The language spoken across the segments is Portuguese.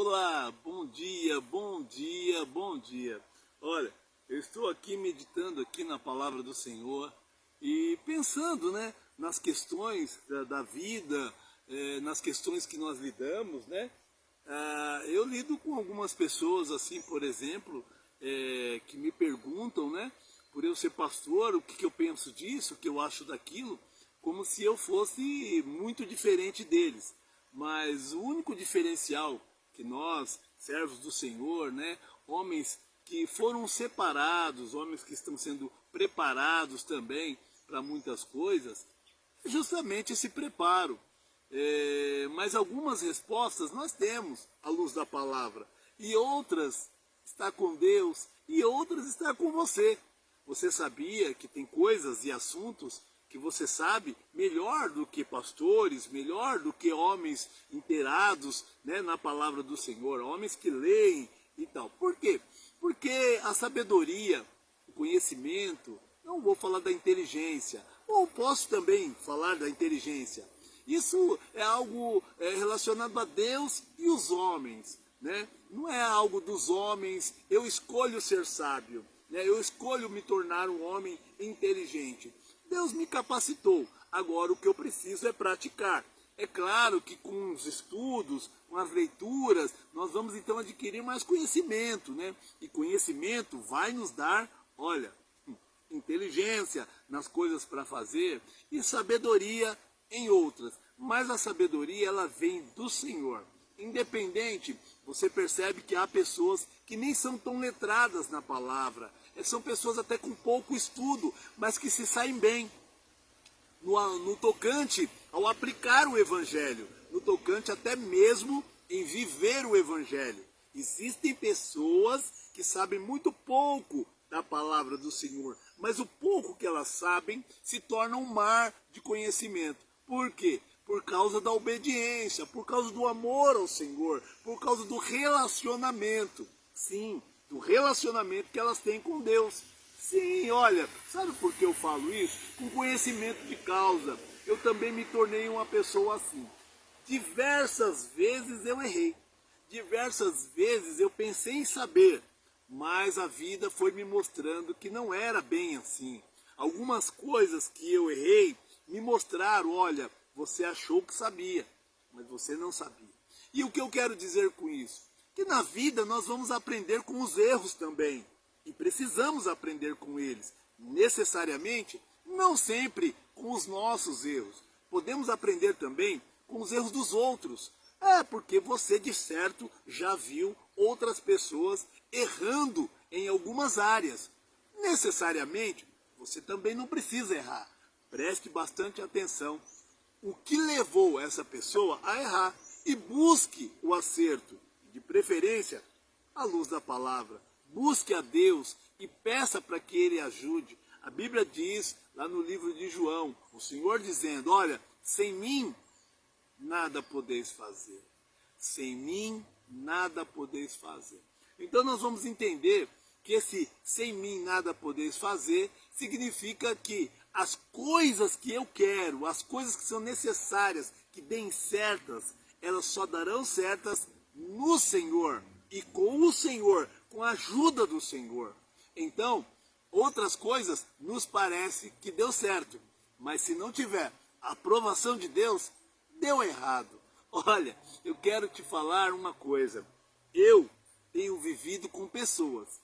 Olá, bom dia, bom dia, bom dia. Olha, eu estou aqui meditando aqui na palavra do Senhor e pensando, nas questões da vida, nas questões que nós lidamos, eu lido com algumas pessoas assim, por exemplo, que me perguntam, por eu ser pastor, o que eu penso disso, o que eu acho daquilo, como se eu fosse muito diferente deles. Mas o único diferencial que nós, servos do Senhor, homens que foram separados, homens que estão sendo preparados também para muitas coisas, é justamente esse preparo. Mas algumas respostas nós temos à luz da palavra, e outras está com Deus, e outras está com você. Você sabia que tem coisas e assuntos que você sabe melhor do que pastores, melhor do que homens inteirados na palavra do Senhor, homens que leem e tal. Por quê? Porque a sabedoria, o conhecimento, não vou falar da inteligência, ou posso também falar da inteligência. Isso é algo relacionado a Deus e os homens, Não é algo dos homens, eu escolho ser sábio, eu escolho me tornar um homem inteligente. Deus me capacitou, agora o que eu preciso é praticar. É claro que com os estudos, com as leituras, nós vamos então adquirir mais conhecimento, E conhecimento vai nos dar, inteligência nas coisas para fazer e sabedoria em outras. Mas a sabedoria, ela vem do Senhor. Independente, você percebe que há pessoas que nem são tão letradas na palavra. São pessoas até com pouco estudo, mas que se saem bem no tocante ao aplicar o Evangelho, no tocante até mesmo em viver o Evangelho. Existem pessoas que sabem muito pouco da palavra do Senhor, mas o pouco que elas sabem se torna um mar de conhecimento. Por quê? Por causa da obediência, por causa do amor ao Senhor, por causa do relacionamento. Sim, do relacionamento que elas têm com Deus. Sim, olha, sabe por que eu falo isso? Com conhecimento de causa. Eu também me tornei uma pessoa assim. Diversas vezes eu errei. Diversas vezes eu pensei em saber, mas a vida foi me mostrando que não era bem assim. Algumas coisas que eu errei me mostraram, olha, você achou que sabia, mas você não sabia. E o que eu quero dizer com isso? Que na vida nós vamos aprender com os erros também. E precisamos aprender com eles. Necessariamente, não sempre com os nossos erros. Podemos aprender também com os erros dos outros. Porque você, de certo, já viu outras pessoas errando em algumas áreas. Necessariamente, você também não precisa errar. Preste bastante atenção. O que levou essa pessoa a errar? E busque o acerto. De preferência, à luz da palavra. Busque a Deus e peça para que Ele ajude. A Bíblia diz, lá no livro de João, o Senhor dizendo, olha, sem mim nada podeis fazer. Sem mim nada podeis fazer. Então nós vamos entender que esse sem mim nada podeis fazer significa que as coisas que eu quero, as coisas que são necessárias, que deem certas, elas só darão certas no Senhor e com o Senhor, com a ajuda do Senhor. Então, outras coisas nos parece que deu certo, mas se não tiver a aprovação de Deus, deu errado. Olha, eu quero te falar uma coisa. Eu tenho vivido com pessoas,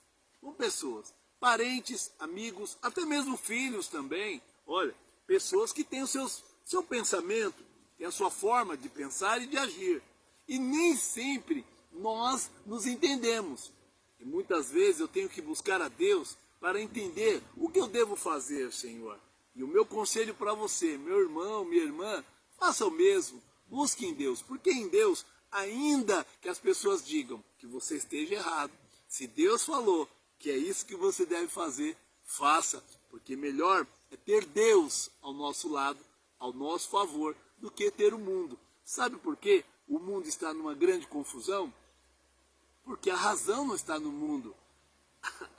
parentes, amigos, até mesmo filhos também. Olha, pessoas que têm o seu pensamento, têm a sua forma de pensar e de agir. E nem sempre nós nos entendemos. E muitas vezes eu tenho que buscar a Deus para entender o que eu devo fazer, Senhor. E o meu conselho para você, meu irmão, minha irmã, faça o mesmo. Busque em Deus, porque em Deus, ainda que as pessoas digam que você esteja errado, se Deus falou que é isso que você deve fazer, faça, porque melhor é ter Deus ao nosso lado, ao nosso favor, do que ter o mundo. Sabe por quê? O mundo está numa grande confusão? Porque a razão não está no mundo,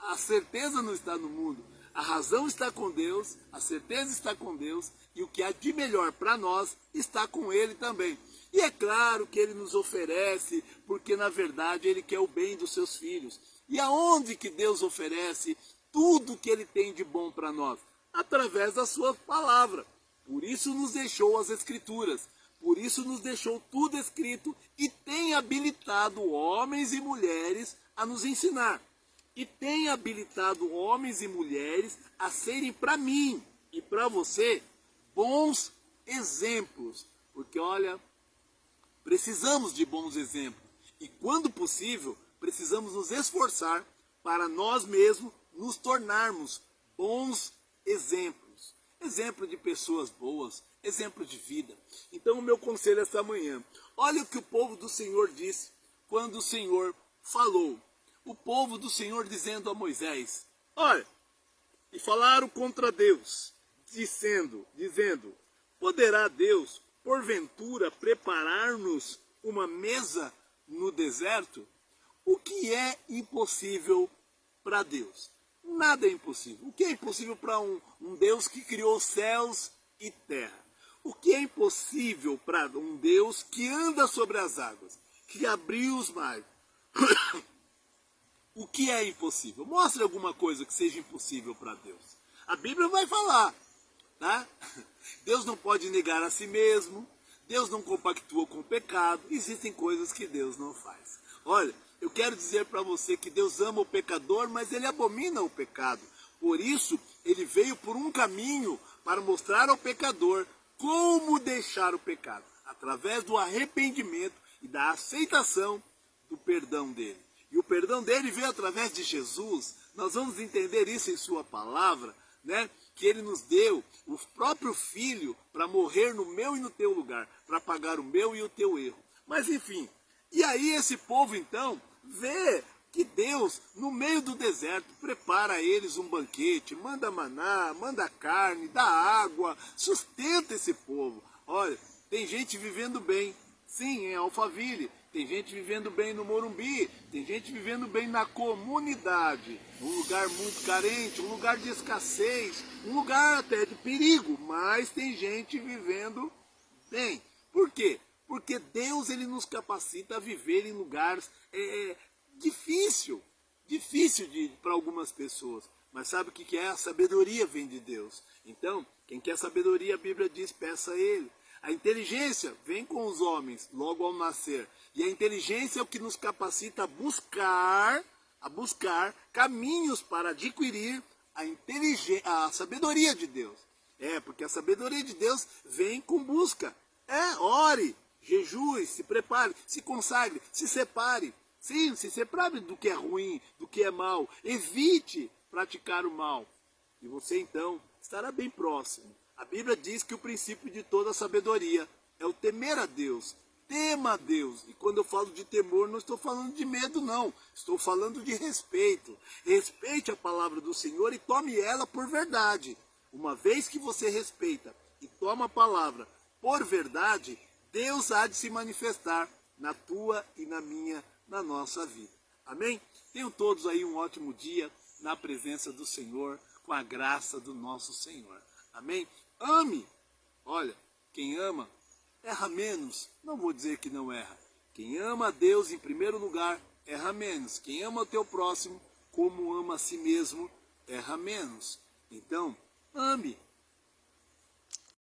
a certeza não está no mundo. A razão está com Deus, a certeza está com Deus, e o que há de melhor para nós está com Ele também. E é claro que ele nos oferece, porque na verdade ele quer o bem dos seus filhos. E aonde que Deus oferece tudo que ele tem de bom para nós? Através da sua palavra. Por isso nos deixou as Escrituras. Por isso nos deixou tudo escrito e tem habilitado homens e mulheres a nos ensinar. E tem habilitado homens e mulheres a serem para mim e para você bons exemplos. Porque olha, precisamos de bons exemplos. E quando possível, precisamos nos esforçar para nós mesmos nos tornarmos bons exemplos. Exemplo de pessoas boas, exemplo de vida. Então o meu conselho esta manhã, olha o que o povo do Senhor disse quando o Senhor falou. O povo do Senhor dizendo a Moisés, olha, e falaram contra Deus, dizendo, poderá Deus, porventura, preparar-nos uma mesa no deserto? O que é impossível para Deus? Nada é impossível. O que é impossível para um Deus que criou céus e terra? O que é impossível para um Deus que anda sobre as águas, que abriu os mares? O que é impossível? Mostre alguma coisa que seja impossível para Deus. A Bíblia vai falar, tá? Deus não pode negar a si mesmo, Deus não compactua com o pecado, existem coisas que Deus não faz. Olha, eu quero dizer para você que Deus ama o pecador, mas ele abomina o pecado. Por isso, ele veio por um caminho para mostrar ao pecador como deixar o pecado, através do arrependimento e da aceitação do perdão dele. E o perdão dele veio através de Jesus. Nós vamos entender isso em sua palavra, né? Que ele nos deu o próprio Filho para morrer no meu e no teu lugar, para pagar o meu e o teu erro. Mas enfim, e aí esse povo então vê que Deus, no meio do deserto, prepara a eles um banquete, manda maná, manda carne, dá água, sustenta esse povo. Olha, tem gente vivendo bem, sim, em Alphaville, tem gente vivendo bem no Morumbi, tem gente vivendo bem na comunidade, um lugar muito carente, um lugar de escassez, um lugar até de perigo, mas tem gente vivendo bem. Por quê? Porque Deus ele nos capacita a viver em lugares difícil para algumas pessoas. Mas sabe o que é? A sabedoria vem de Deus. Então, quem quer sabedoria, a Bíblia diz, peça a Ele. A inteligência vem com os homens logo ao nascer. E a inteligência é o que nos capacita a buscar caminhos para adquirir a sabedoria de Deus. Porque a sabedoria de Deus vem com busca. Ore, jejue, se prepare, se consagre, se separe. Sim, se separe do que é ruim, do que é mal. Evite praticar o mal. E você então estará bem próximo. A Bíblia diz que o princípio de toda sabedoria é o temer a Deus. Tema a Deus. E quando eu falo de temor, não estou falando de medo, não. Estou falando de respeito. Respeite a palavra do Senhor e tome ela por verdade. Uma vez que você respeita e toma a palavra por verdade, Deus há de se manifestar na tua e na nossa vida. Amém? Tenham todos aí um ótimo dia na presença do Senhor, com a graça do nosso Senhor. Amém? Ame. Olha, quem ama erra menos. Não vou dizer que não erra. Quem ama a Deus em primeiro lugar, erra menos. Quem ama o teu próximo, como ama a si mesmo, erra menos. Então, ame.